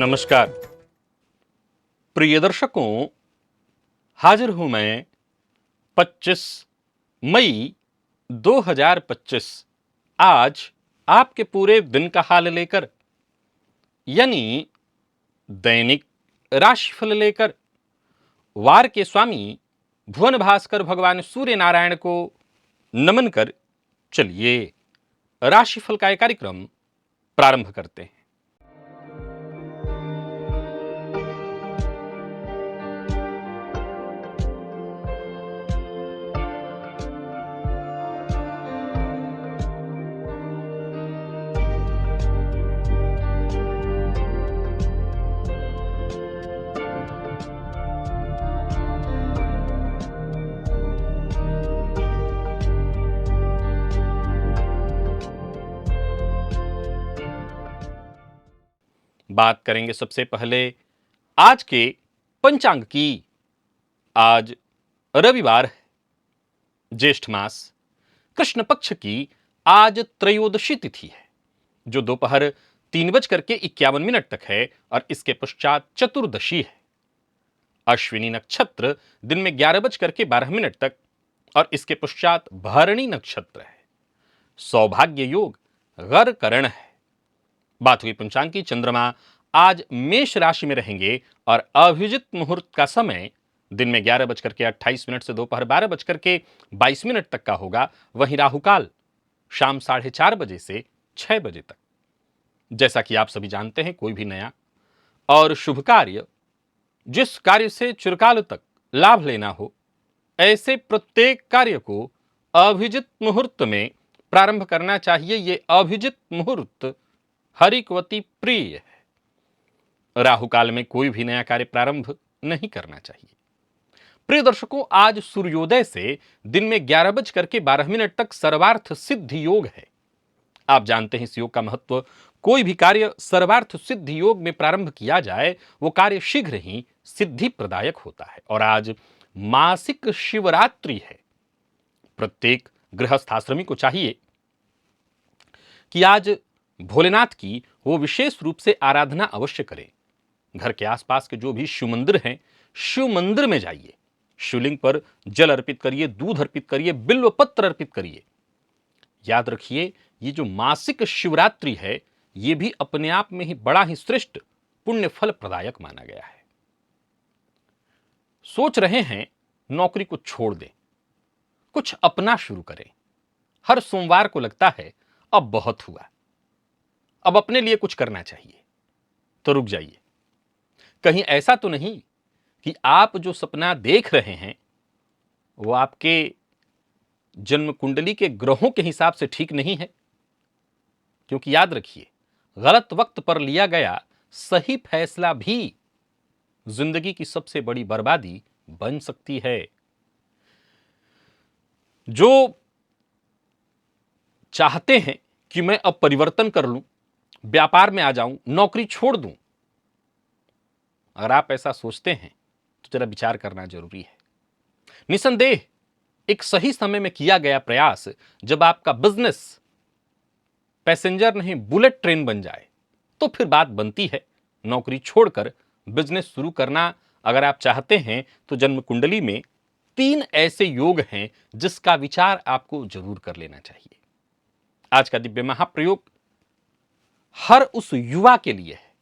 नमस्कार प्रिय दर्शकों, हाजिर हूं मैं 25 मई 2025 आज आपके पूरे दिन का हाल लेकर, यानी दैनिक राशिफल लेकर वार के स्वामी भुवन भास्कर भगवान सूर्य नारायण को नमन कर चलिए राशिफल का यह कार्यक्रम प्रारंभ करते हैं। बात करेंगे सबसे पहले आज के पंचांग की। आज रविवार है, ज्येष्ठ मास कृष्ण पक्ष की आज त्रयोदशी तिथि है, जो दोपहर 3:51 तक है और इसके पश्चात चतुर्दशी है। अश्विनी नक्षत्र दिन में 11:12 तक और इसके पश्चात भरणी नक्षत्र है। सौभाग्य योग गर करण है। बात हुई पंचांग की। चंद्रमा आज मेष राशि में रहेंगे और अभिजित मुहूर्त का समय दिन में 11:28 से दोपहर 12:22 तक का होगा। वहीं राहुकाल शाम 4:30 बजे से 6 बजे तक। जैसा कि आप सभी जानते हैं, कोई भी नया और शुभ कार्य, जिस कार्य से चिरकाल तक लाभ लेना हो, ऐसे प्रत्येक कार्य को अभिजित मुहूर्त में प्रारंभ करना चाहिए। ये अभिजित मुहूर्त हरिकवती प्रिय है। राहु काल में कोई भी नया कार्य प्रारंभ नहीं करना चाहिए। प्रिय दर्शकों, आज सूर्योदय से दिन में 11:12 तक सर्वार्थ सिद्धि योग है। आप जानते हैं इस योग का महत्व। कोई भी कार्य सर्वार्थ सिद्धि योग में प्रारंभ किया जाए, वो कार्य शीघ्र ही सिद्धि प्रदायक होता है। और आज मासिक शिवरात्रि है। प्रत्येक गृहस्थाश्रमी को चाहिए कि आज भोलेनाथ की वो विशेष रूप से आराधना अवश्य करें। घर के आसपास के जो भी शिव मंदिर हैं, शिव मंदिर में जाइए, शिवलिंग पर जल अर्पित करिए, दूध अर्पित करिए, बिल्व पत्र अर्पित करिए। याद रखिए, ये जो मासिक शिवरात्रि है, ये भी अपने आप में ही बड़ा ही श्रेष्ठ पुण्य फल प्रदायक माना गया है। सोच रहे हैं नौकरी को छोड़ दें, कुछ अपना शुरू करें। हर सोमवार को लगता है अब बहुत हुआ, अब अपने लिए कुछ करना चाहिए, तो रुक जाइए। कहीं ऐसा तो नहीं कि आप जो सपना देख रहे हैं वो आपके जन्म कुंडली के ग्रहों के हिसाब से ठीक नहीं है। क्योंकि याद रखिए, गलत वक्त पर लिया गया सही फैसला भी जिंदगी की सबसे बड़ी बर्बादी बन सकती है। जो चाहते हैं कि मैं अब परिवर्तन कर लूं, व्यापार में आ जाऊं, नौकरी छोड़ दूं, अगर आप ऐसा सोचते हैं तो जरा विचार करना जरूरी है। निसंदेह एक सही समय में किया गया प्रयास, जब आपका बिजनेस पैसेंजर नहीं बुलेट ट्रेन बन जाए, तो फिर बात बनती है नौकरी छोड़कर बिजनेस शुरू करना। अगर आप चाहते हैं तो जन्म कुंडली में 3 ऐसे योग हैं जिसका विचार आपको जरूर कर लेना चाहिए। आज का दिव्य महाप्रयोग हर उस युवा के लिए है,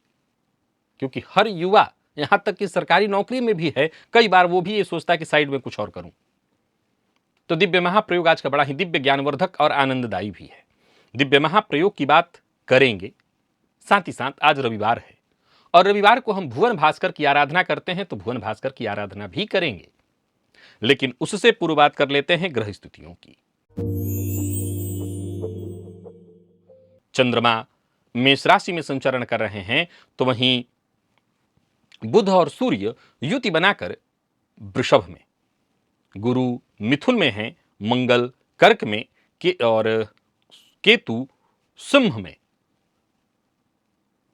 क्योंकि हर युवा, यहां तक कि सरकारी नौकरी में भी है, कई बार वो भी ये सोचता है कि साइड में कुछ और करूं। तो दिव्य महाप्रयोग आज का बड़ा ही दिव्य, ज्ञानवर्धक और आनंददायी भी है। दिव्य महाप्रयोग की बात करेंगे। साथ ही साथ आज रविवार है और रविवार को हम भुवन भास्कर की आराधना करते हैं, तो भुवन भास्कर की आराधना भी करेंगे। लेकिन उससे पूर्व बात कर लेते हैं ग्रह स्थितियों की। चंद्रमा मेष राशि में संचरण कर रहे हैं, तो वहीं बुध और सूर्य युति बनाकर वृषभ में, गुरु मिथुन में हैं, मंगल कर्क में और केतु सिंह में,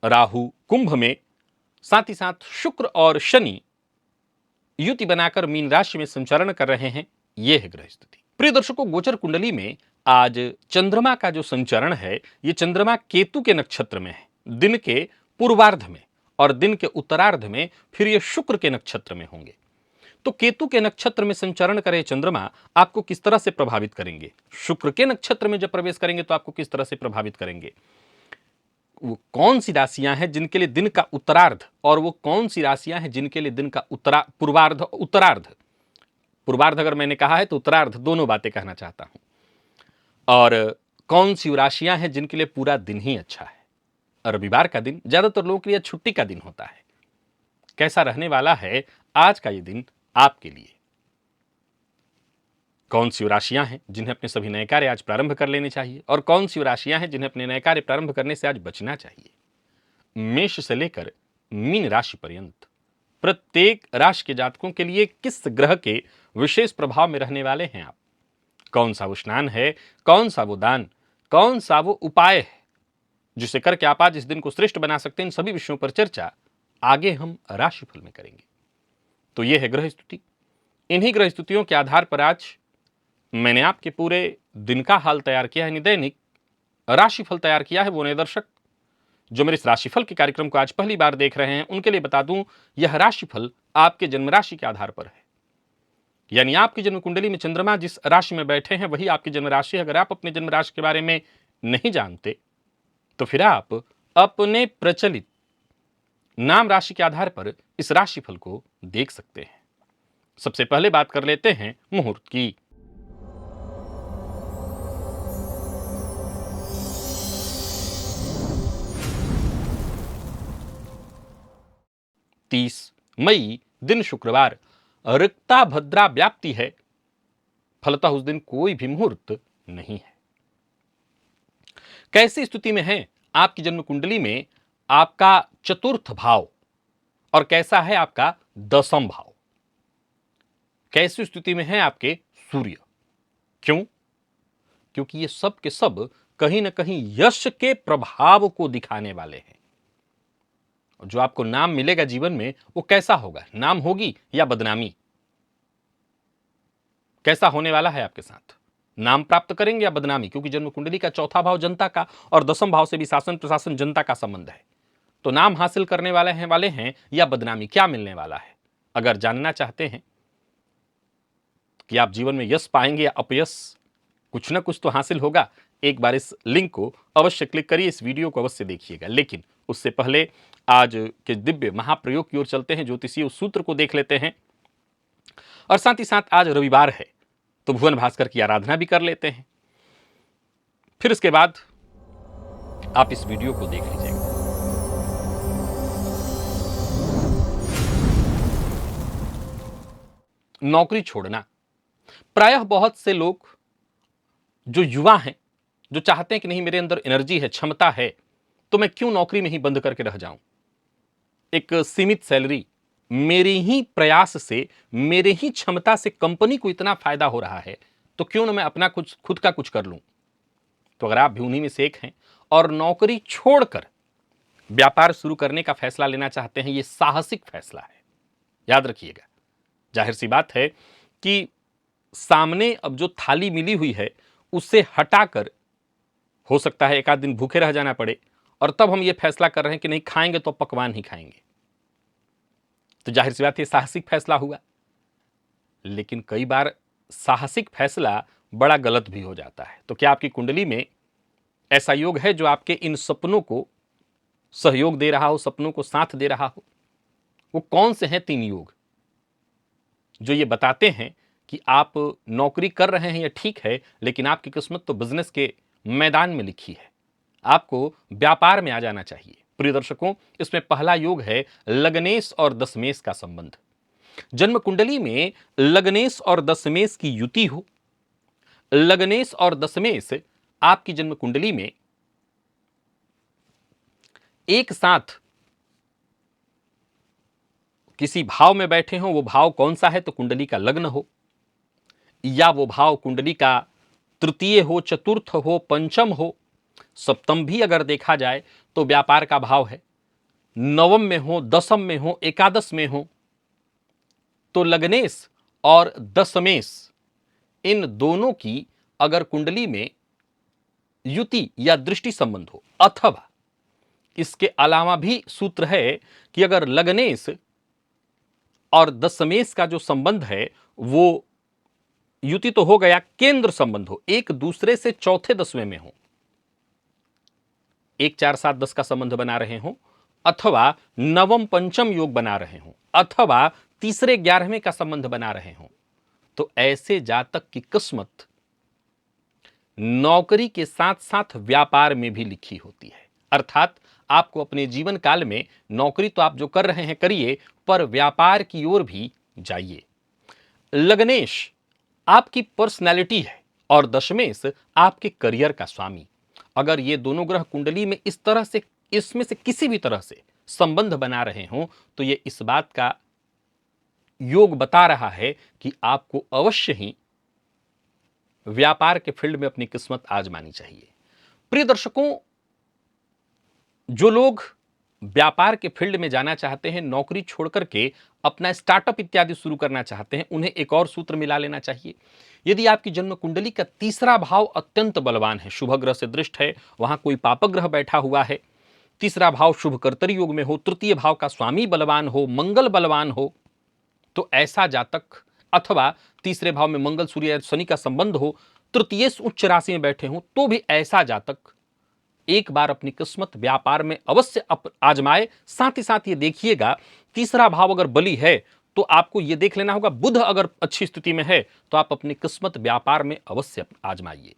राहु कुंभ में, साथ ही साथ शुक्र और शनि युति बनाकर मीन राशि में संचरण कर रहे हैं। यह है ग्रह स्थिति। प्रिय दर्शकों, गोचर कुंडली में आज चंद्रमा का जो संचरण है, यह चंद्रमा केतु के नक्षत्र में है, दिन के पूर्वार्ध में, और दिन के उत्तरार्ध में फिर ये शुक्र के नक्षत्र में होंगे। तो केतु के नक्षत्र में संचरण करे चंद्रमा आपको किस तरह से प्रभावित करेंगे, शुक्र के नक्षत्र में जब प्रवेश करेंगे तो आपको किस तरह से प्रभावित करेंगे, वो कौन सी राशियां हैं जिनके लिए दिन का उत्तरार्ध, और वो कौन सी राशियां हैं जिनके लिए दिन का पूर्वार्ध, उत्तरार्ध, पूर्वार्ध अगर मैंने कहा है तो उत्तरार्ध, दोनों बातें कहना चाहता हूं, और कौन सी राशियां हैं जिनके लिए पूरा दिन ही अच्छा है। रविवार का दिन ज्यादातर लोगों के लिए छुट्टी का दिन होता है। कैसा रहने वाला है आज का ये दिन आपके लिए? कौन सी राशियां हैं जिन्हें अपने सभी नए कार्य आज प्रारंभ कर लेने चाहिए, और कौन सी राशियां हैं जिन्हें अपने नए कार्य प्रारंभ करने से आज बचना चाहिए? मेष से लेकर मीन राशि पर्यंत प्रत्येक राशि के जातकों के लिए किस ग्रह के विशेष प्रभाव में रहने वाले हैं आप, कौन सा वो स्नान है, कौन सा वो दान, कौन सा वो उपाय है जिसे करके आप आज इस दिन को श्रेष्ठ बना सकते हैं, इन सभी विषयों पर चर्चा आगे हम राशिफल में करेंगे। तो यह है ग्रह स्तुति। इन्हीं ग्रह स्तुतियों के आधार पर आज मैंने आपके पूरे दिन का हाल तैयार किया है, दैनिक राशिफल तैयार किया है। वो नए दर्शक जो मेरे इस राशिफल के कार्यक्रम को आज पहली बार देख रहे हैं उनके लिए बता दूं, यह राशिफल आपके जन्म राशि के आधार पर है, यानी आपकी जन्म कुंडली में चंद्रमा जिस राशि में बैठे हैं वही आपकी जन्म राशि है। अगर आप अपने जन्म राशि के बारे में नहीं जानते तो फिर आप अपने प्रचलित नाम राशि के आधार पर इस राशिफल को देख सकते हैं। सबसे पहले बात कर लेते हैं मुहूर्त की। 30 मई दिन शुक्रवार, रिक्ता भद्रा व्याप्ति है, फलतः उस दिन कोई भी मुहूर्त नहीं है। कैसी स्थिति में है आपकी जन्म कुंडली में आपका चतुर्थ भाव, और कैसा है आपका दसम भाव? कैसी स्थिति में है आपके सूर्य? क्यों? क्योंकि ये सब के सब कहीं ना कहीं यश के प्रभाव को दिखाने वाले हैं। जो आपको नाम मिलेगा जीवन में वो कैसा होगा, नाम होगी या बदनामी? कैसा होने वाला है आपके साथ? नाम प्राप्त करेंगे या बदनामी? क्योंकि जन्म कुंडली का चौथा भाव जनता का और दसम भाव से भी शासन प्रशासन जनता का संबंध है। तो नाम हासिल करने वाले हैं या बदनामी, क्या मिलने वाला है? अगर जानना चाहते हैं कि आप जीवन में यश पाएंगे या अपयश, कुछ ना कुछ तो हासिल होगा, एक बार इस लिंक को अवश्य क्लिक करिए, इस वीडियो को अवश्य देखिएगा। लेकिन उससे पहले आज के दिव्य महाप्रयोग की ओर चलते हैं, ज्योतिषीय उस सूत्र को देख लेते हैं, और साथ ही साथ आज रविवार है तो भुवन भास्कर की आराधना भी कर लेते हैं। फिर इसके बाद आप इस वीडियो को देख लीजिएगा। नौकरी छोड़ना, प्रायः बहुत से लोग जो युवा हैं, जो चाहते हैं कि नहीं मेरे अंदर एनर्जी है, क्षमता है, तो मैं क्यों नौकरी में ही बंद करके रह जाऊं, एक सीमित सैलरी, मेरे ही प्रयास से, मेरे ही क्षमता से कंपनी को इतना फायदा हो रहा है, तो क्यों ना मैं अपना कुछ खुद का कुछ कर लूं। तो अगर आप भी उन्हीं में से एक हैं और नौकरी छोड़कर व्यापार शुरू करने का फैसला लेना चाहते हैं, यह साहसिक फैसला है, याद रखिएगा। जाहिर सी बात है कि सामने अब जो थाली मिली हुई है उससे हटाकर हो सकता है एक आध दिन भूखे रह जाना पड़े, और तब हम ये फैसला कर रहे हैं कि नहीं खाएंगे तो पकवान ही खाएंगे। तो जाहिर सी बात है साहसिक फैसला हुआ, लेकिन कई बार साहसिक फैसला बड़ा गलत भी हो जाता है। तो क्या आपकी कुंडली में ऐसा योग है जो आपके इन सपनों को सहयोग दे रहा हो, सपनों को साथ दे रहा हो? वो कौन से हैं 3 योग जो ये बताते हैं कि आप नौकरी कर रहे हैं, या ठीक है, लेकिन आपकी किस्मत तो बिजनेस के मैदान में लिखी है, आपको व्यापार में आ जाना चाहिए। प्रिय दर्शकों, इसमें पहला योग है लग्नेश और दशमेश का संबंध। जन्म कुंडली में लग्नेश और दशमेश की युति हो, लग्नेश और दशमेश आपकी जन्म कुंडली में एक साथ किसी भाव में बैठे हो, वो भाव कौन सा है? तो कुंडली का लग्न हो, या वो भाव कुंडली का तृतीय हो, चतुर्थ हो, पंचम हो, सप्तम भी अगर देखा जाए तो व्यापार का भाव है, नवम में हो, दसम में हो, एकादश में हो। तो लग्नेश और दशमेश इन दोनों की अगर कुंडली में युति या दृष्टि संबंध हो, अथवा इसके अलावा भी सूत्र है कि अगर लग्नेश और दशमेश का जो संबंध है वो युति तो हो गया, केंद्र संबंध हो, एक दूसरे से चौथे दसवें में हो, 1 4 7 10 का संबंध बना रहे हो, अथवा नवम पंचम योग बना रहे हो, अथवा तीसरे 11वें का संबंध बना रहे हो, तो ऐसे जातक की किस्मत नौकरी के साथ साथ व्यापार में भी लिखी होती है। अर्थात आपको अपने जीवन काल में नौकरी तो आप जो कर रहे हैं करिए, पर व्यापार की ओर भी जाइए। लग्नेश आपकी पर्सनैलिटी है और दशमेश आपके करियर का स्वामी। अगर ये दोनों ग्रह कुंडली में इस तरह से, इसमें से किसी भी तरह से संबंध बना रहे हों, तो ये इस बात का योग बता रहा है कि आपको अवश्य ही व्यापार के फील्ड में अपनी किस्मत आजमानी चाहिए। प्रिय दर्शकों, जो लोग व्यापार के फील्ड में जाना चाहते हैं, नौकरी छोड़कर के अपना स्टार्टअप इत्यादि शुरू करना चाहते हैं, उन्हें एक और सूत्र मिला लेना चाहिए। यदि आपकी जन्म कुंडली का तीसरा भाव अत्यंत बलवान है, शुभ ग्रह से दृष्ट है, वहां कोई पापक ग्रह बैठा हुआ है, तीसरा भाव शुभ कर्तरी योग में हो, तृतीय भाव का स्वामी बलवान हो, मंगल बलवान हो, तो ऐसा जातक, अथवा तीसरे भाव में मंगल सूर्य या शनि का संबंध हो, तृतीय उच्च राशि में बैठे हो, तो भी ऐसा जातक एक बार अपनी किस्मत व्यापार में अवश्य आजमाए। साथ ही साथ ये देखिएगा, तीसरा भाव अगर बली है तो आपको यह देख लेना होगा, बुध अगर अच्छी स्थिति में है तो आप अपनी किस्मत व्यापार में अवश्य आजमाइए।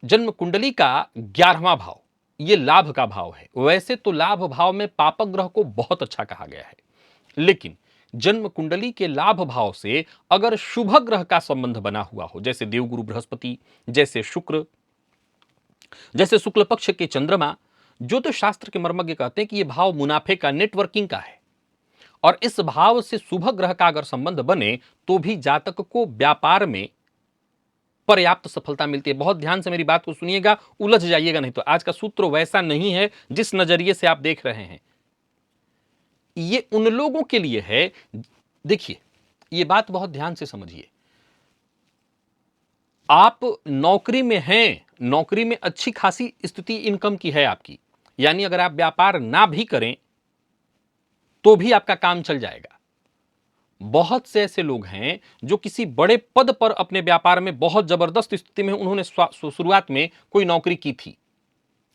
जन्म कुंडली का 11वां भाव ये लाभ का भाव है। वैसे तो लाभ भाव में पापक ग्रह को बहुत अच्छा कहा गया है, लेकिन जन्म कुंडली के लाभ भाव से अगर शुभ ग्रह का संबंध बना हुआ हो, जैसे देवगुरु बृहस्पति, जैसे शुक्र, जैसे शुक्ल पक्ष के चंद्रमा, ज्योतिष शास्त्र के मर्मज्ञ कहते हैं कि यह भाव मुनाफे का, नेटवर्किंग का है, और इस भाव से शुभ ग्रह का अगर संबंध बने तो भी जातक को व्यापार में पर्याप्त सफलता मिलती है। बहुत ध्यान से मेरी बात को सुनिएगा, उलझ जाइएगा नहीं तो। आज का सूत्र वैसा नहीं है जिस नजरिए से आप देख रहे हैं, ये उन लोगों के लिए है। देखिए, ये बात बहुत ध्यान से समझिए। आप नौकरी में हैं, नौकरी में अच्छी खासी स्थिति इनकम की है आपकी, यानी अगर आप व्यापार ना भी करें तो भी आपका काम चल जाएगा। बहुत से ऐसे लोग हैं जो किसी बड़े पद पर अपने व्यापार में बहुत जबरदस्त स्थिति में, उन्होंने शुरुआत में कोई नौकरी की थी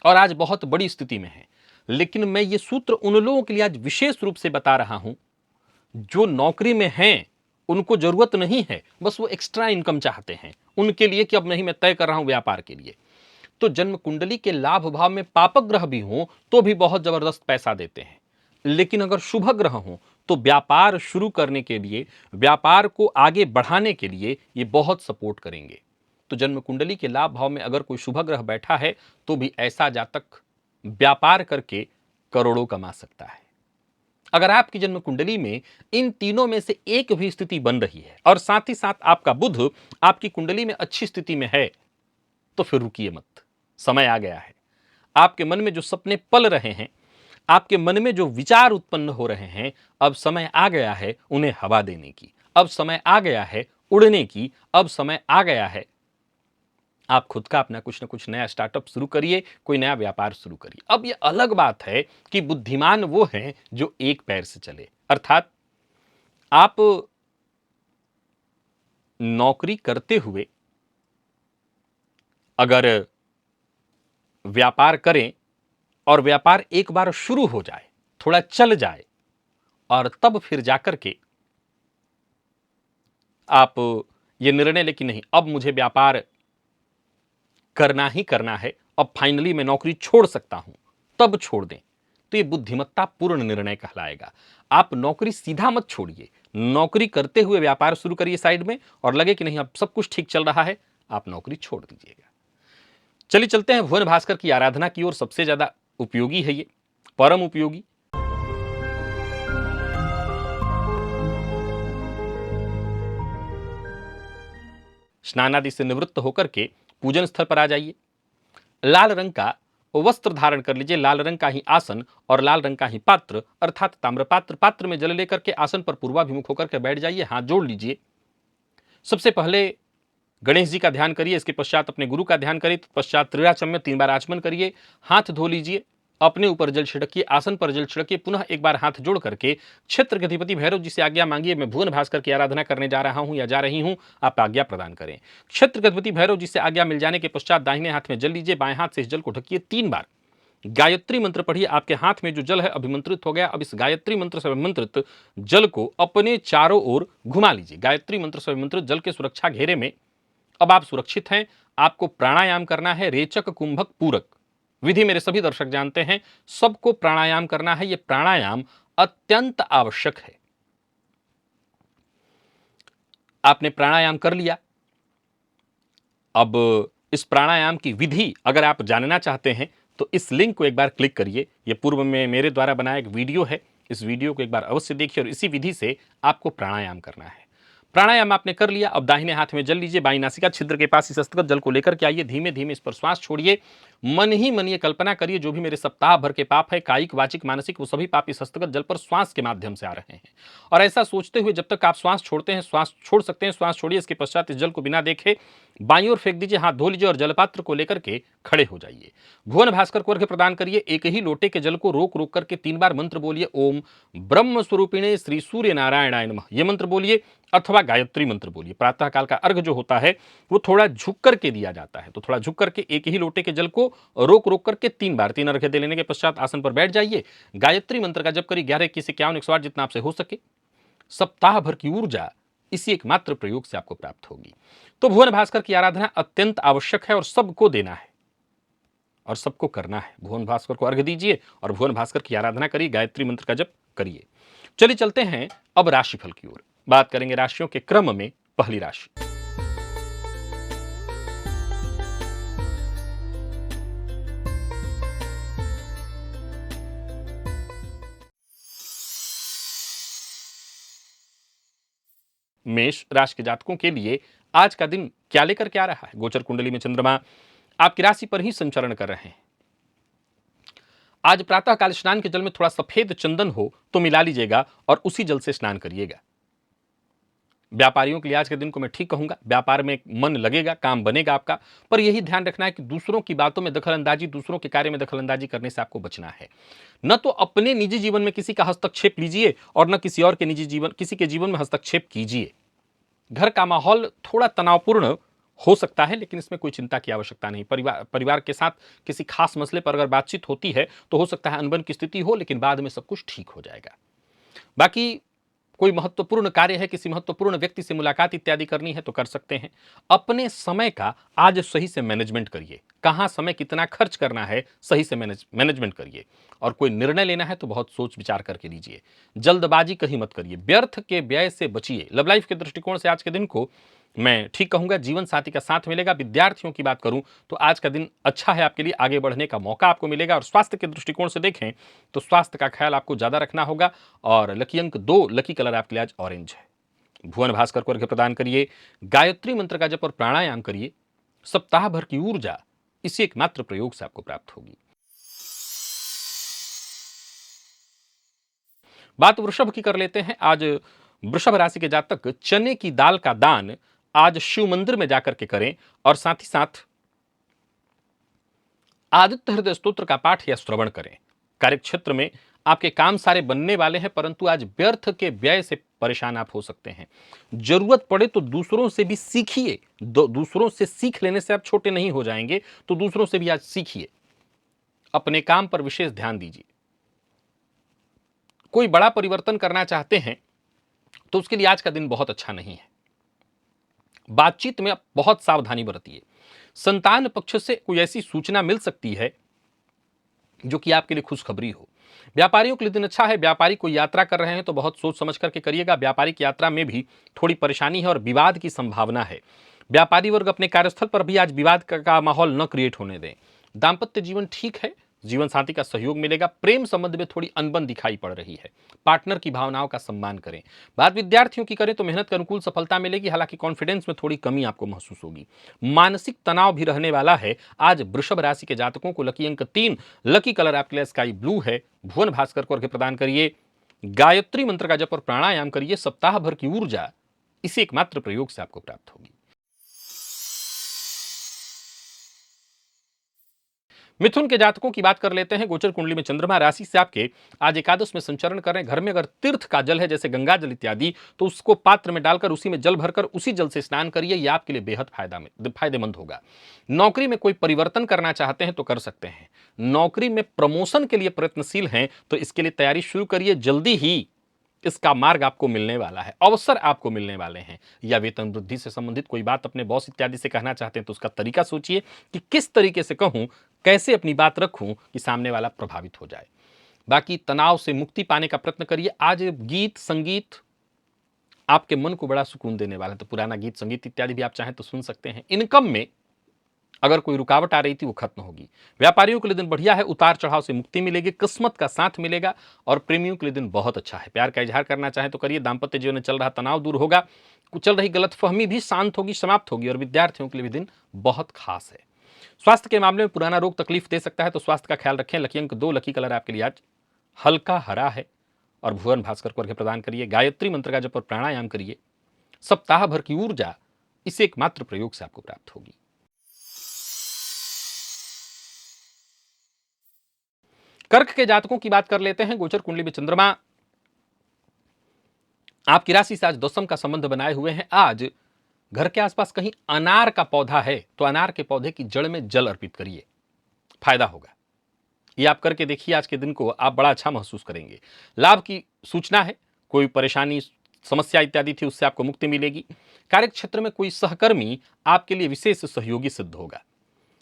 और आज बहुत बड़ी स्थिति में है। लेकिन मैं ये सूत्र उन लोगों के लिए आज विशेष रूप से बता रहा हूं जो नौकरी में हैं, उनको जरूरत नहीं है, बस वो एक्स्ट्रा इनकम चाहते हैं उनके लिए कि अब नहीं, मैं तय कर रहा हूं व्यापार के लिए। तो जन्म कुंडली के लाभ भाव में पापक ग्रह भी हों तो भी बहुत जबरदस्त पैसा देते हैं, लेकिन अगर शुभ ग्रह हों तो व्यापार शुरू करने के लिए, व्यापार को आगे बढ़ाने के लिए ये बहुत सपोर्ट करेंगे। तो जन्म कुंडली के लाभ भाव में अगर कोई शुभ ग्रह बैठा है तो भी ऐसा जातक व्यापार करके करोड़ों कमा सकता है। अगर आपकी जन्म कुंडली में इन तीनों में से एक भी स्थिति बन रही है और साथ ही साथ आपका बुध आपकी कुंडली में अच्छी स्थिति में है, तो फिर रुकिए मत, समय आ गया है। आपके मन में जो सपने पल रहे हैं, आपके मन में जो विचार उत्पन्न हो रहे हैं, अब समय आ गया है उन्हें हवा देने की, अब समय आ गया है उड़ने की, अब समय आ गया है आप खुद का अपना कुछ ना कुछ नया स्टार्टअप शुरू करिए, कोई नया व्यापार शुरू करिए। अब यह अलग बात है कि बुद्धिमान वो हैं जो एक पैर से चले, अर्थात आप नौकरी करते हुए अगर व्यापार करें और व्यापार एक बार शुरू हो जाए, थोड़ा चल जाए, और तब फिर जाकर के आप ये निर्णय लें कि नहीं, अब मुझे व्यापार करना ही करना है, अब फाइनली मैं नौकरी छोड़ सकता हूं, तब छोड़ दें, तो ये बुद्धिमत्ता पूर्ण निर्णय कहलाएगा। आप नौकरी सीधा मत छोड़िए, नौकरी करते हुए व्यापार शुरू करिए साइड में, और लगे कि नहीं अब सब कुछ ठीक चल रहा है, आप नौकरी छोड़ दीजिएगा। चलिए चलते हैं भुवन भास्कर की आराधना की ओर। सबसे ज्यादा उपयोगी है ये, परम उपयोगी। स्नान आदि से निवृत्त होकर के पूजन स्थल पर आ जाइए, लाल रंग का वस्त्र धारण कर लीजिए, लाल रंग का ही आसन और लाल रंग का ही पात्र अर्थात ताम्रपात्र, पात्र में जल लेकर के आसन पर पूर्वाभिमुख होकर के बैठ जाइए, हाथ जोड़ लीजिए। सबसे पहले गणेश जी का ध्यान करिए, इसके पश्चात अपने गुरु का ध्यान करिए, पश्चात त्रिराचम में 3 बार आचमन करिए, हाथ धो लीजिए, अपने ऊपर जल छिड़किए, आसन पर जल छिड़किए, पुनः एक बार हाथ जोड़ करके क्षेत्र के अधिपति भैरव जी से आज्ञा मांगिए, मैं भुवन भास्कर की आराधना करने जा रहा हूं या जा रही हूं, आप आज्ञा प्रदान करें। क्षेत्र के अधिपति भैरव जी से आज्ञा मिल जाने के पश्चात दाहिने हाथ में जल लीजिए, बाएं हाथ से इस जल को ढकिए, 3 बार गायत्री मंत्र पढ़िए। आपके हाथ में जो जल है अभिमंत्रित हो गया। अब इस गायत्री मंत्र से अभिमंत्रित जल को अपने चारों ओर घुमा लीजिए। गायत्री मंत्र से अभिमंत्रित जल के सुरक्षा घेरे में अब आप सुरक्षित हैं। आपको प्राणायाम करना है, रेचक कुंभक पूरक विधि मेरे सभी दर्शक जानते हैं, सबको प्राणायाम करना है। यह प्राणायाम अत्यंत आवश्यक है। आपने प्राणायाम कर लिया। अब इस प्राणायाम की विधि अगर आप जानना चाहते हैं तो इस लिंक को एक बार क्लिक करिए। यह पूर्व में मेरे द्वारा बनाया एक वीडियो है, इस वीडियो को एक बार अवश्य देखिए और इसी विधि से आपको प्राणायाम करना है। प्राणायाम आपने कर लिया। अब दाहिने हाथ में जल लीजिए, बाई नासिका छिद्र के पास इस हस्तगत जल को लेकर के आइए। धीमे धीमे इस पर श्वास छोड़िए। मन ही मन ये कल्पना करिए जो भी मेरे सप्ताह भर के पाप है, कायिक वाचिक मानसिक, वो सभी पाप इस हस्तगत जल पर श्वास के माध्यम से आ रहे हैं। और ऐसा सोचते हुए जब तक आप श्वास छोड़ते हैं, श्वास छोड़ सकते हैं, श्वास छोड़िए। इसके पश्चात इस जल को बिना देखे बाईं ओर फेंक दीजिए, हाथ धो लीजिए और जलपात्र को लेकर के खड़े हो जाइए। भुवन भास्कर को अर्घ्य प्रदान करिए। एक ही लोटे के जल को रोक रोक करके 3 बार मंत्र बोलिए। ओम ब्रह्म स्वरूपिणे श्री सूर्य नारायणाय नमः, यह मंत्र बोलिए अथवा गायत्री मंत्र बोलिए। प्रातः काल का अर्घ जो होता है वो थोड़ा झुक करके दिया जाता है, तो थोड़ा झुक करके एक ही लोटे के जल को रोक रोक करके 3 बार 3 अर्घ्य दे लेने के पश्चात आसन पर बैठ जाइए। गायत्री मंत्र का जप करिए 11, 21, 51, 108 जितना आपसे हो सके। सप्ताह भर की ऊर्जा इसी एकमात्र प्रयोग से आपको प्राप्त होगी। तो भुवन भास्कर की आराधना अत्यंत आवश्यक है और सबको देना है और सबको करना है। भुवन भास्कर को अर्घ्य दीजिए और भुवन भास्कर की आराधना करिए, गायत्री मंत्र का जप करिए। चलिए चलते हैं अब राशिफल की ओर। बात करेंगे राशियों के क्रम में। पहली राशि मेष राशि के जातकों के लिए आज का दिन क्या लेकर के आ रहा है? गोचर कुंडली में चंद्रमा आपकी राशि पर ही संचरण कर रहे हैं। आज प्रातः काल स्नान के जल में थोड़ा सफेद चंदन हो तो मिला लीजिएगा और उसी जल से स्नान करिएगा। व्यापारियों के लिए आज के दिन को मैं ठीक कहूंगा। व्यापार में मन लगेगा, काम बनेगा आपका, पर यही ध्यान रखना है कि दूसरों की बातों में दखलंदाजी, दूसरों के कार्य में दखलंदाजी करने से आपको बचना है। न तो अपने निजी जीवन में किसी का हस्तक्षेप लीजिए और न किसी और के निजी जीवन, किसी के जीवन में हस्तक्षेप कीजिए। घर का माहौल थोड़ा तनावपूर्ण हो सकता है, लेकिन इसमें कोई चिंता की आवश्यकता नहीं। परिवार के साथ किसी खास मसले पर अगर बातचीत होती है तो हो सकता है अनबन की स्थिति हो, लेकिन बाद में सब कुछ ठीक हो जाएगा। बाकी कोई महत्वपूर्ण कार्य है, किसी महत्वपूर्ण व्यक्ति से मुलाकात इत्यादि करनी है तो कर सकते हैं। अपने समय का आज सही से मैनेजमेंट करिए। कहां समय कितना खर्च करना है सही से मैनेजमेंट करिए। और कोई निर्णय लेना है तो बहुत सोच विचार करके लीजिए। जल्दबाजी कहीं मत करिए। व्यर्थ के व्यय से बचिए। लव लाइफ के दृष्टिकोण से आज के दिन को मैं ठीक कहूंगा। जीवन साथी का साथ मिलेगा। विद्यार्थियों की बात करूं तो आज का दिन अच्छा है, आपके लिए आगे बढ़ने का मौका आपको मिलेगा। और स्वास्थ्य के दृष्टिकोण से देखें तो स्वास्थ्य का ख्याल आपको ज्यादा रखना होगा। और लकी अंक 2, लकी कलर आपके लिए आज ऑरेंज है। भुवन भास्कर को अर्घ्य प्रदान करिए, गायत्री मंत्र का जप और प्राणायाम करिए। सप्ताह भर की ऊर्जा इसी एकमात्र प्रयोग से आपको प्राप्त होगी। बात वृषभ की कर लेते हैं। आज वृषभ राशि के जातक चने की दाल का दान आज शिव मंदिर में जाकर के करें और साथ ही साथ आदित्य हृदय स्तोत्र का पाठ या श्रवण करें। कार्यक्षेत्र में आपके काम सारे बनने वाले हैं, परंतु आज व्यर्थ के व्यय से परेशान आप हो सकते हैं। जरूरत पड़े तो दूसरों से भी सीखिए। दूसरों से सीख लेने से आप छोटे नहीं हो जाएंगे, तो दूसरों से भी आज सीखिए। अपने काम पर विशेष ध्यान दीजिए। कोई बड़ा परिवर्तन करना चाहते हैं तो उसके लिए आज का दिन बहुत अच्छा नहीं है। बातचीत में आप बहुत सावधानी बरतिए। संतान पक्ष से कोई ऐसी सूचना मिल सकती है जो कि आपके लिए खुशखबरी हो। व्यापारियों के लिए दिन अच्छा है। व्यापारी कोई यात्रा कर रहे हैं तो बहुत सोच समझ करके करिएगा। व्यापारिक यात्रा में भी थोड़ी परेशानी है और विवाद की संभावना है। व्यापारी वर्ग अपने कार्यस्थल पर भी आज विवाद का माहौल न क्रिएट होने दें। दाम्पत्य जीवन ठीक है। जीवन साथी का सहयोग मिलेगा। प्रेम संबंध में थोड़ी अनबन दिखाई पड़ रही है। पार्टनर की भावनाओं का सम्मान करें। बात विद्यार्थियों की करें तो मेहनत के अनुकूल सफलता मिलेगी, हालांकि कॉन्फिडेंस में थोड़ी कमी आपको महसूस होगी। मानसिक तनाव भी रहने वाला है। आज वृषभ राशि के जातकों को लकी अंक 3, लकी कलर आपके लिए स्काई ब्लू है। भुवन भास्कर को अर्घ्य प्रदान करिए, गायत्री मंत्र का जप और प्राणायाम करिए। सप्ताह भर की ऊर्जा इसी एकमात्र प्रयोग से आपको प्राप्त होगी। मिथुन के जातकों की बात कर लेते हैं। गोचर कुंडली में चंद्रमा राशि से आपके आज एकादश में संचरण कर रहे हैं। घर में अगर तीर्थ का जल है जैसे गंगा जल इत्यादि, तो उसको पात्र में डालकर उसी में जल भरकर उसी जल से स्नान करिए। यह आपके लिए बेहद फायदेमंद होगा। नौकरी में कोई परिवर्तन करना चाहते हैं तो कर सकते हैं। नौकरी में प्रमोशन के लिए प्रयत्नशील हैं तो इसके लिए तैयारी शुरू करिए। जल्दी ही इसका मार्ग आपको मिलने वाला है, अवसर आपको मिलने वाले हैं। या वेतन वृद्धि से संबंधित कोई बात अपने बॉस इत्यादि से कहना चाहते हैं तो उसका तरीका सोचिए कि किस तरीके से कहूं, कैसे अपनी बात रखूं कि सामने वाला प्रभावित हो जाए। बाकी तनाव से मुक्ति पाने का प्रयत्न करिए। आज गीत संगीत आपके मन को बड़ा सुकून देने वाला है, तो पुराना गीत संगीत इत्यादि भी आप चाहें तो सुन सकते हैं। इनकम में अगर कोई रुकावट आ रही थी वो खत्म होगी। व्यापारियों के लिए दिन बढ़िया है, उतार चढ़ाव से मुक्ति मिलेगी, किस्मत का साथ मिलेगा। और प्रेमियों के लिए दिन बहुत अच्छा है। प्यार का इजहार करना चाहे तो करिए। दाम्पत्य जीवन में चल रहा तनाव दूर होगा। चल रही गलतफहमी भी शांत होगी, समाप्त होगी। और विद्यार्थियों के लिए भी दिन बहुत खास है। स्वास्थ्य के मामले में पुराना रोग तकलीफ दे सकता है, तो स्वास्थ्य का ख्याल रखें। लकी अंक 2, लकी कलर आपके लिए आज हल्का हरा है। और भुवन भास्कर को अर्घ्य प्रदान करिए। गायत्री मंत्र का जप और प्राणायाम करिए। सप्ताह भर की ऊर्जा इस एकमात्र प्रयोग से आपको प्राप्त होगी। कर्क के जातकों की बात कर लेते हैं। गोचर कुंडली में चंद्रमा आपकी राशि से आज दशम का संबंध बनाए हुए हैं। आज घर के आसपास कहीं अनार का पौधा है तो अनार के पौधे की जड़ में जल अर्पित करिए, फायदा होगा। ये आप करके देखिए। आज के दिन को आप बड़ा अच्छा महसूस करेंगे। लाभ की सूचना है। कोई परेशानी समस्या इत्यादि थी उससे आपको मुक्ति मिलेगी। कार्यक्षेत्र में कोई सहकर्मी आपके लिए विशेष सहयोगी सिद्ध होगा।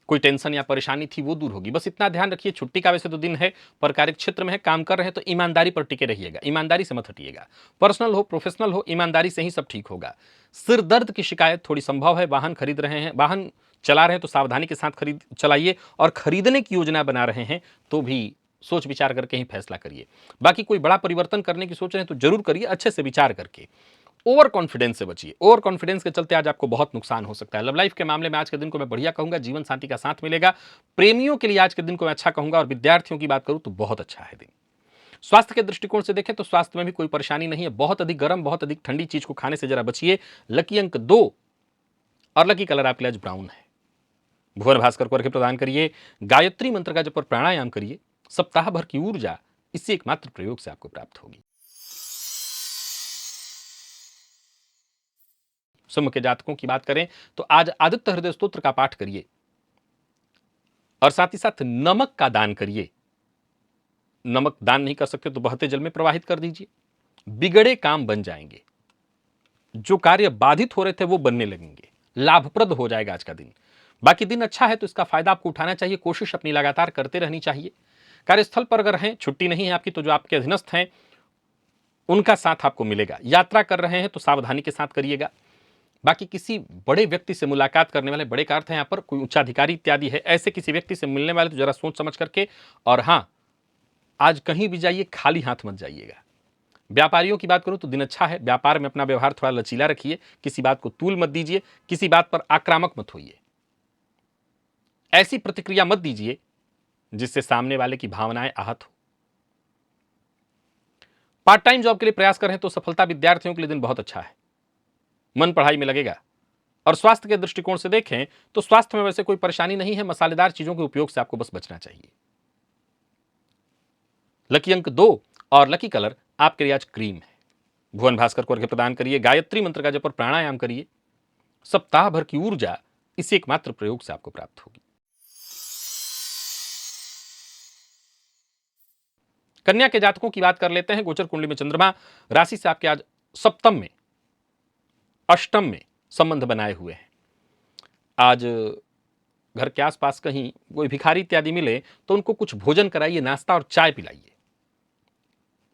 कोई टेंशन या परेशानी थी वो दूर होगी। बस इतना ध्यान रखिए, छुट्टी का वैसे तो दिन है पर कार्यक्षेत्र में है, काम कर रहे हैं तो ईमानदारी पर टिके रहिएगा। ईमानदारी से मत हटिएगा। पर्सनल हो प्रोफेशनल हो, ईमानदारी से ही सब ठीक होगा। सिर दर्द की शिकायत थोड़ी संभव है। वाहन खरीद रहे हैं, वाहन चला रहे हैं तो सावधानी के साथ चलाइए। और खरीदने की योजना बना रहे हैं तो भी सोच विचार करके ही फैसला करिए। बाकी कोई बड़ा परिवर्तन करने की सोच रहे हैं तो जरूर करिए, अच्छे से विचार करके। ओवर कॉन्फिडेंस से बचिए। ओवर कॉन्फिडेंस के चलते आज आपको बहुत नुकसान हो सकता है। लव लाइफ के मामले में आज के दिन को मैं बढ़िया कहूंगा। जीवन साथी का साथ मिलेगा। प्रेमियों के लिए आज के दिन को मैं अच्छा कहूंगा। और विद्यार्थियों की बात करूं तो बहुत अच्छा है दिन। स्वास्थ्य के दृष्टिकोण से देखें तो स्वास्थ्य में भी कोई परेशानी नहीं है। बहुत अधिक गर्म, बहुत अधिक ठंडी चीज को खाने से जरा बचिए। लकी अंक 2 और लकी कलर आपके लिए आज ब्राउन है। भुवन भास्कर को अर्घ्य प्रदान करिए। गायत्री मंत्र का जप और प्राणायाम करिए। सप्ताह भर की ऊर्जा इसी एकमात्र प्रयोग से आपको प्राप्त होगी। सिंह के जातकों की बात करें तो आज आदित्य हृदय स्तोत्र का पाठ करिए और साथ ही साथ नमक का दान करिए। नमक दान नहीं कर सकते तो बहते जल में प्रवाहित कर दीजिए। बिगड़े काम बन जाएंगे। जो कार्य बाधित हो रहे थे वो बनने लगेंगे। लाभप्रद हो जाएगा आज का दिन। बाकी दिन अच्छा है तो इसका फायदा आपको उठाना चाहिए। कोशिश अपनी लगातार करते रहनी चाहिए। कार्यस्थल पर अगर हैं, छुट्टी नहीं है आपकी, तो जो आपके अधीनस्थ हैं उनका साथ आपको मिलेगा। यात्रा कर रहे हैं तो सावधानी के साथ करिएगा। बाकी किसी बड़े व्यक्ति से मुलाकात करने वाले, बड़े का अर्थ है यहाँ पर कोई उच्चाधिकारी इत्यादि है, ऐसे किसी व्यक्ति से मिलने वाले तो जरा सोच समझ करके। और हाँ, आज कहीं भी जाइए खाली हाथ मत जाइएगा। व्यापारियों की बात करूं तो दिन अच्छा है। व्यापार में अपना व्यवहार थोड़ा लचीला रखिए। किसी बात को तूल मत दीजिए। किसी बात पर आक्रामक मत होइए। ऐसी प्रतिक्रिया मत दीजिए जिससे सामने वाले की भावनाएं आहत हो। पार्ट टाइम जॉब के लिए प्रयास कर रहे हैं तो सफलता विद्यार्थियों के लिए दिन बहुत अच्छा है। मन पढ़ाई में लगेगा। और स्वास्थ्य के दृष्टिकोण से देखें तो स्वास्थ्य में वैसे कोई परेशानी नहीं है। मसालेदार चीजों के उपयोग से आपको बस बचना चाहिए। लकी अंक 2 और लकी कलर आपके लिए आज क्रीम है। भुवन भास्कर को अर्घ्य प्रदान करिए। गायत्री मंत्र का जप और प्राणायाम करिए। सप्ताह भर की ऊर्जा इसी एकमात्र प्रयोग से आपको प्राप्त होगी। कन्या के जातकों की बात कर लेते हैं। गोचर कुंडली में चंद्रमा राशि से आपके आज सप्तम में, अष्टम में संबंध बनाए हुए हैं। आज घर के आसपास कहीं कोई भिखारी इत्यादि मिले तो उनको कुछ भोजन कराइए, नाश्ता और चाय पिलाइए।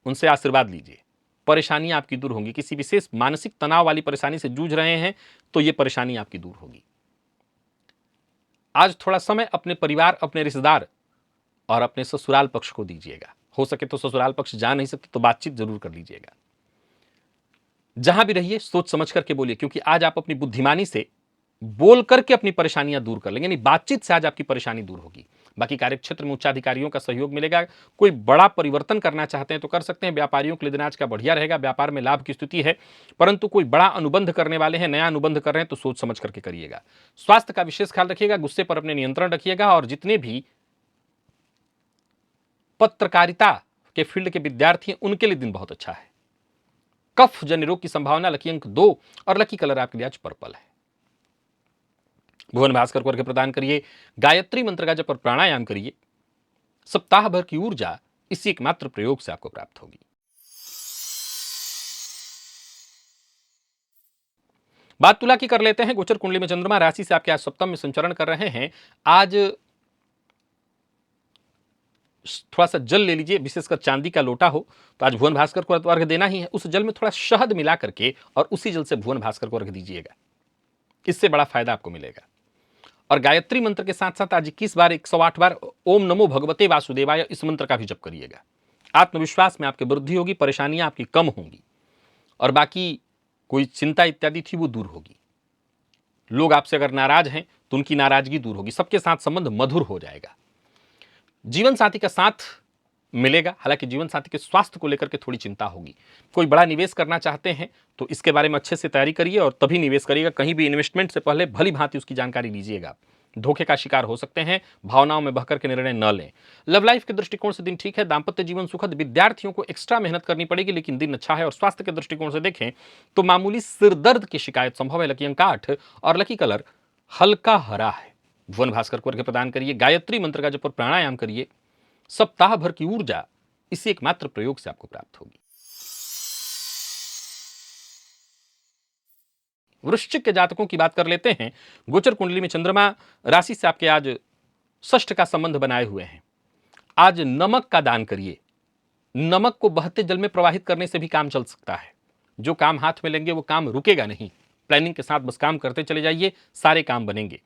उनसे आशीर्वाद लीजिए। परेशानियां आपकी दूर होंगी। किसी विशेष मानसिक तनाव वाली परेशानी से जूझ रहे हैं तो यह परेशानी आपकी दूर होगी। आज थोड़ा समय अपने परिवार, अपने रिश्तेदार और अपने ससुराल पक्ष को दीजिएगा। हो सके तो ससुराल पक्ष जा नहीं सकते तो बातचीत जरूर कर लीजिएगा। जहां भी रहिए सोच समझ करके बोलिए, क्योंकि आज आप अपनी बुद्धिमानी से बोल करके अपनी परेशानियां दूर कर लेंगे। यानी बातचीत से आज आपकी परेशानी दूर होगी। बाकी कार्यक्षेत्र में उच्चाधिकारियों का सहयोग मिलेगा। कोई बड़ा परिवर्तन करना चाहते हैं तो कर सकते हैं। व्यापारियों के लिए दिन आज का बढ़िया रहेगा। व्यापार में लाभ की स्थिति है। परंतु कोई बड़ा अनुबंध करने वाले हैं, नया अनुबंध कर रहे हैं तो सोच समझ करके करिएगा। स्वास्थ्य का विशेष ख्याल रखिएगा। गुस्से पर अपने नियंत्रण रखिएगा। और जितने भी पत्रकारिता के फील्ड के विद्यार्थी हैं उनके लिए दिन बहुत अच्छा है। कफ जन्य रोग की संभावना, लकी अंक 2 और लकी कलर आपके लिए आज पर्पल है। भुवन भास्कर को अर्घ्य प्रदान करिए, गायत्री मंत्र का जप और प्राणायाम करिए। सप्ताह भर की ऊर्जा इसी एकमात्र प्रयोग से आपको प्राप्त होगी। बात तुला की कर लेते हैं। गोचर कुंडली में चंद्रमा राशि से आपके आज सप्तम में संचरण कर रहे हैं। आज थोड़ा सा जल ले लीजिए, विशेषकर चांदी का लोटा हो तो आज भुवन भास्कर को अर्घ्य देना ही है। उस जल में थोड़ा शहद मिला करके और उसी जल से भुवन भास्कर को अर्घ्य दीजिएगा, इससे बड़ा फायदा आपको मिलेगा। और गायत्री मंत्र के साथ साथ आज 21 बार 108 बार ओम नमो भगवते वासुदेवाय इस मंत्र का भी जप करिएगा। आत्मविश्वास में आपकी वृद्धि होगी, परेशानियां आपकी कम होंगी और बाकी कोई चिंता इत्यादि थी वो दूर होगी। लोग आपसे अगर नाराज हैं तो उनकी नाराजगी दूर होगी। सबके साथ संबंध मधुर हो जाएगा। जीवन साथी का साथ मिलेगा, हालांकि जीवन साथी के स्वास्थ्य को लेकर के थोड़ी चिंता होगी। कोई बड़ा निवेश करना चाहते हैं तो इसके बारे में अच्छे से तैयारी करिए और तभी निवेश करिएगा। कहीं भी इन्वेस्टमेंट से पहले भली भांति उसकी जानकारी लीजिएगा। धोखे का शिकार हो सकते हैं, भावनाओं में बहकर के निर्णय न लें। लव लाइफ के दृष्टिकोण से दिन ठीक है, दाम्पत्य जीवन सुखद। विद्यार्थियों को एक्स्ट्रा मेहनत करनी पड़ेगी लेकिन दिन अच्छा है। और स्वास्थ्य के दृष्टिकोण से देखें तो मामूली सिरदर्द की शिकायत संभव है। लकी अंक 8 और लकी कलर हल्का हरा है। भुवन भास्कर को अर्घ्य प्रदान करिए, गायत्री मंत्र का जप और प्राणायाम करिए। सप्ताह भर की ऊर्जा इसी एकमात्र प्रयोग से आपको प्राप्त होगी। वृश्चिक के जातकों की बात कर लेते हैं। गोचर कुंडली में चंद्रमा राशि से आपके आज षष्ठ का संबंध बनाए हुए हैं। आज नमक का दान करिए। नमक को बहते जल में प्रवाहित करने से भी काम चल सकता है। जो काम हाथ में लेंगे वो काम रुकेगा नहीं। प्लानिंग के साथ बस काम करते चले जाइए, सारे काम बनेंगे।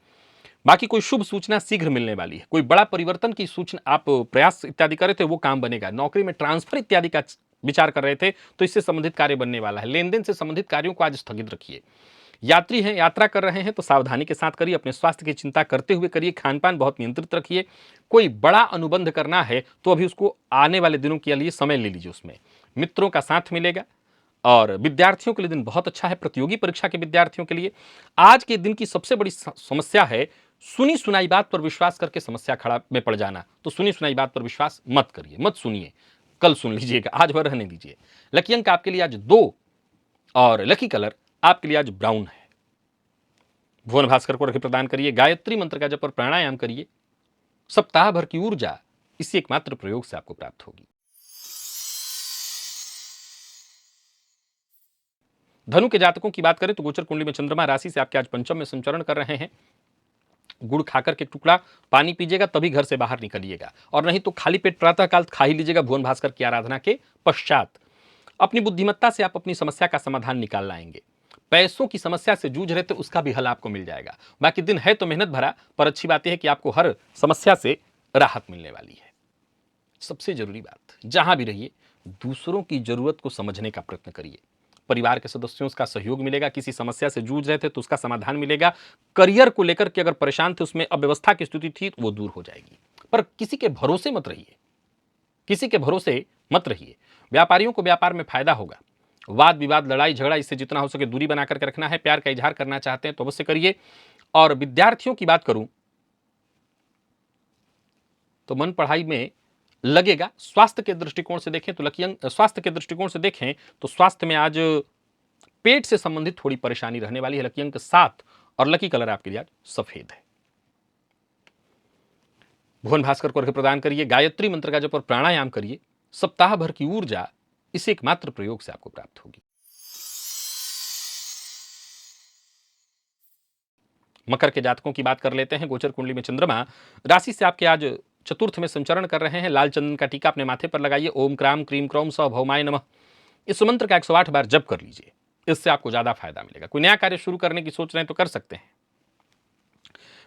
बाकी कोई शुभ सूचना शीघ्र मिलने वाली है। कोई बड़ा परिवर्तन की सूचना आप प्रयास इत्यादि कर रहे थे वो काम बनेगा। नौकरी में ट्रांसफर इत्यादि का विचार कर रहे थे तो इससे संबंधित कार्य बनने वाला है। लेन देन से संबंधित कार्यों को आज स्थगित रखिए। यात्री हैं, यात्रा कर रहे हैं तो सावधानी के साथ करिए। अपने स्वास्थ्य की चिंता करते हुए करिए। खान पान बहुत नियंत्रित रखिए। कोई बड़ा अनुबंध करना है तो अभी उसको आने वाले दिनों के लिए समय ले लीजिए। उसमें मित्रों का साथ मिलेगा। और विद्यार्थियों के लिए दिन बहुत अच्छा है। प्रतियोगी परीक्षा के विद्यार्थियों के लिए आज के दिन की सबसे बड़ी समस्या है सुनी सुनाई बात पर विश्वास करके समस्या खड़ा में पड़ जाना। तो सुनी सुनाई बात पर विश्वास मत करिए, मत सुनिए, कल सुन लीजिएगा, आज भर रहने दीजिए। लकी अंक आपके लिए आज 2 और लकी कलर आपके लिए आज ब्राउन है। भुवन भास्कर को अर्घ्य प्रदान करिए, गायत्री मंत्र का जप और प्राणायाम करिए। सप्ताह भर की ऊर्जा इसी एकमात्र प्रयोग से आपको प्राप्त होगी। धनु के जातकों की बात करें तो गोचर कुंडली में चंद्रमा राशि से आपके आज पंचम में संचरण कर रहे हैं। गुड़ खाकर के टुकड़ा पानी पीजिएगा तभी घर से बाहर निकलिएगा, और नहीं तो खाली पेट प्रातःकाल खा ही लीजिएगा भुवन भास्कर की आराधना के पश्चात। अपनी बुद्धिमत्ता से आप अपनी समस्या का समाधान निकाल लाएंगे। पैसों की समस्या से जूझ रहे थे उसका भी हल आपको मिल जाएगा। बाकी दिन है तो मेहनत भरा, पर अच्छी बात यह है कि आपको हर समस्या से राहत मिलने वाली है। सबसे जरूरी बात, जहां भी रहिए दूसरों की जरूरत को समझने का प्रयत्न करिए। परिवार के सदस्यों का सहयोग मिलेगा। किसी समस्या से जूझ रहे थे तो उसका समाधान मिलेगा। करियर को लेकर के अगर परेशान थे, उसमें अव्यवस्था की स्थिति थी तो वो दूर हो जाएगी। पर किसी के भरोसे मत रहिए, किसी के भरोसे मत रहिए। व्यापारियों को व्यापार में फायदा होगा। वाद विवाद, लड़ाई झगड़ा, इससे जितना हो सके दूरी बना करके रखना है। प्यार का इजहार करना चाहते हैं तो अवश्य करिए। और विद्यार्थियों की बात करूं तो मन पढ़ाई में लगेगा। स्वास्थ्य के दृष्टिकोण से देखें तो स्वास्थ्य में आज पेट से संबंधित थोड़ी परेशानी रहने वाली है। लकी अंक 7 और लकी कलर आपके लिए आज सफेद है। भुवन भास्कर को अर्घ्य प्रदान करिए, गायत्री मंत्र का जप और प्राणायाम करिए। सप्ताह भर की ऊर्जा इस एकमात्र प्रयोग से आपको प्राप्त होगी। मकर के जातकों की बात कर लेते हैं। गोचर कुंडली में चंद्रमा राशि से आपके आज चतुर्थ में संचरण कर रहे हैं। लाल चंदन का टीका अपने माथे पर लगाइए। ओम क्राम क्रीम क्रौम स भौमाय नमः इस मंत्र का 108 बार जप कर लीजिए। इससे आपको ज्यादा फायदा मिलेगा। कोई नया कार्य शुरू करने की सोच रहे हैं तो कर सकते हैं।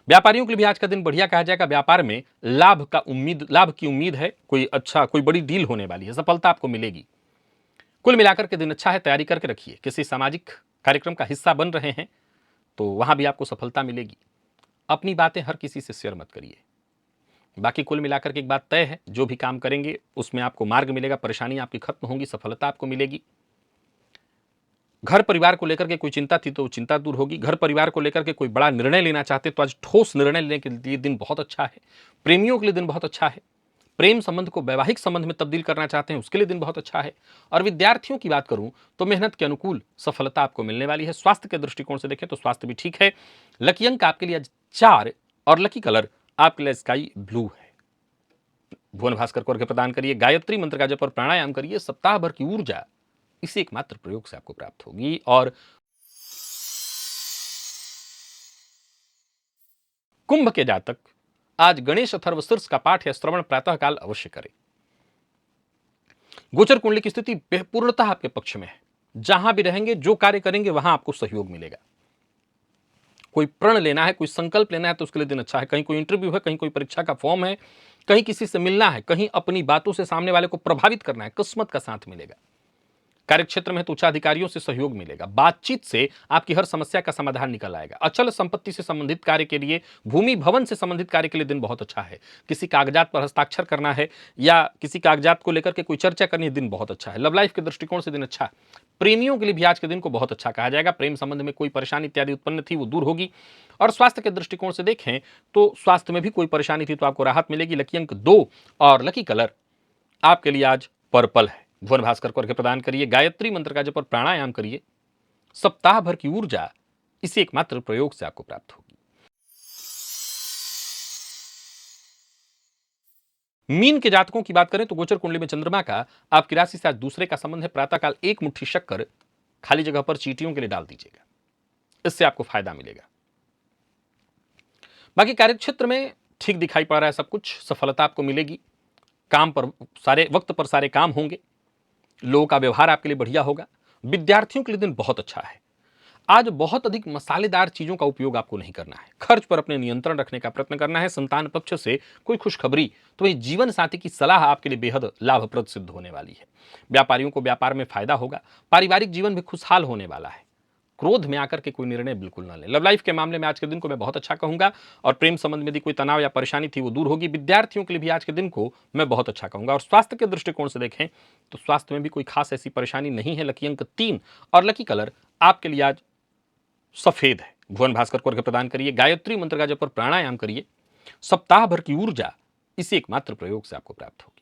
व्यापारियों के लिए भी आज का दिन बढ़िया कहा जाएगा। व्यापार में लाभ की उम्मीद है। कोई बड़ी डील होने वाली है, सफलता आपको मिलेगी। कुल मिलाकर के दिन अच्छा है। तैयारी करके रखिए। किसी सामाजिक कार्यक्रम का हिस्सा बन रहे हैं तो वहां भी आपको सफलता मिलेगी। अपनी बातें हर किसी से शेयर मत करिए। बाकी कुल मिलाकर के एक बात तय है, जो भी काम करेंगे उसमें आपको मार्ग मिलेगा। परेशानी आपकी खत्म होंगी, सफलता आपको मिलेगी। घर परिवार को लेकर के कोई चिंता थी तो चिंता दूर होगी। घर परिवार को लेकर के कोई बड़ा निर्णय लेना चाहते तो आज ठोस निर्णय लेने के लिए दिन बहुत अच्छा है। प्रेमियों के लिए दिन बहुत अच्छा है। प्रेम संबंध को वैवाहिक संबंध में तब्दील करना चाहते हैं उसके लिए दिन बहुत अच्छा है। और विद्यार्थियों की बात करूं तो मेहनत के अनुकूल सफलता आपको मिलने वाली है। स्वास्थ्य के दृष्टिकोण से देखें तो स्वास्थ्य भी ठीक है। लकी अंक आपके लिए आज 4 और लकी कलर आपके लिए स्काई ब्लू है। भुवन भास्कर को अर्घ्य प्रदान करिए, गायत्री मंत्र का जप और प्राणायाम करिए। सप्ताह भर की ऊर्जा इसी एकमात्र प्रयोग से आपको प्राप्त होगी। और कुंभ के जातक आज गणेश अथर्व शीर्ष का पाठ या श्रवण प्रातः काल अवश्य करें। गोचर कुंडली की स्थिति पूर्णतः आपके पक्ष में है। जहां भी रहेंगे, जो कार्य करेंगे, वहां आपको सहयोग मिलेगा। कोई प्रण लेना है, कोई संकल्प लेना है तो उसके लिए दिन अच्छा है। कहीं कोई इंटरव्यू है, कहीं कोई परीक्षा का फॉर्म है, कहीं किसी से मिलना है, कहीं अपनी बातों से सामने वाले को प्रभावित करना है, किस्मत का साथ मिलेगा। कार्यक्षेत्र में तो उच्चाधिकारियों से सहयोग मिलेगा। बातचीत से आपकी हर समस्या का समाधान निकल आएगा। अचल संपत्ति से संबंधित कार्य के लिए, भूमि भवन से संबंधित कार्य के लिए दिन बहुत अच्छा है। किसी कागजात पर हस्ताक्षर करना है या किसी कागजात को लेकर के कोई चर्चा करनी है, दिन बहुत अच्छा है। लव लाइफ के दृष्टिकोण से दिन अच्छा है। प्रेमियों के लिए भी आज के दिन को बहुत अच्छा कहा जाएगा। प्रेम संबंध में कोई परेशानी इत्यादि उत्पन्न थी वो दूर होगी। और स्वास्थ्य के दृष्टिकोण से देखें तो स्वास्थ्य में भी कोई परेशानी थी तो आपको राहत मिलेगी। लकी अंक 2 और लकी कलर आपके लिए आज पर्पल है। भुवन भास्कर को अर्घ्य प्रदान करिए, गायत्री मंत्र का जप और प्राणायाम करिए। सप्ताह भर की ऊर्जा इसी एकमात्र प्रयोग से आपको प्राप्त होगी। मीन के जातकों की बात करें तो गोचर कुंडली में चंद्रमा का आपकी राशि से आज दूसरे का संबंध है। प्रातःकाल एक मुट्ठी शक्कर खाली जगह पर चींटियों के लिए डाल दीजिएगा, इससे आपको फायदा मिलेगा। बाकी कार्यक्षेत्र में ठीक दिखाई पड़ रहा है सब कुछ। सफलता आपको मिलेगी। काम पर सारे वक्त पर सारे काम होंगे। लोगों का व्यवहार आपके लिए बढ़िया होगा। विद्यार्थियों के लिए दिन बहुत अच्छा है। आज बहुत अधिक मसालेदार चीजों का उपयोग आपको नहीं करना है। खर्च पर अपने नियंत्रण रखने का प्रयत्न करना है। संतान पक्ष से कोई खुशखबरी तो वही जीवन साथी की सलाह आपके लिए बेहद लाभप्रद सिद्ध होने वाली है। व्यापारियों को व्यापार में फायदा होगा। पारिवारिक जीवन भी खुशहाल होने वाला है। क्रोध में आकर के कोई निर्णय बिल्कुल ना लें। लव लाइफ के मामले में आज के दिन को मैं बहुत अच्छा कहूंगा। और प्रेम संबंध में यदि कोई तनाव या परेशानी थी वो दूर होगी। विद्यार्थियों के लिए भी आज के दिन को मैं बहुत अच्छा कहूंगा। और स्वास्थ्य के दृष्टिकोण से देखें तो स्वास्थ्य में भी कोई खास ऐसी परेशानी नहीं है। लकी अंक 3 और लकी कलर आपके लिए आज सफेद है। भुवन भास्कर को अर्घ्य प्रदान करिए, गायत्री मंत्र का जप और प्राणायाम करिए। सप्ताह भर की ऊर्जा इसी एकमात्र प्रयोग से आपको प्राप्त होगी।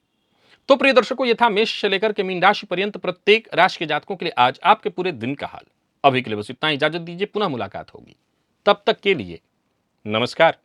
तो प्रिय दर्शकों, ये था मेष से लेकर के मीन राशि पर्यंत प्रत्येक राशि के जातकों के लिए आज आपके पूरे दिन का हाल। अभी के लिए बस इतना, इजाजत दीजिए, पुनः मुलाकात होगी। तब तक के लिए नमस्कार।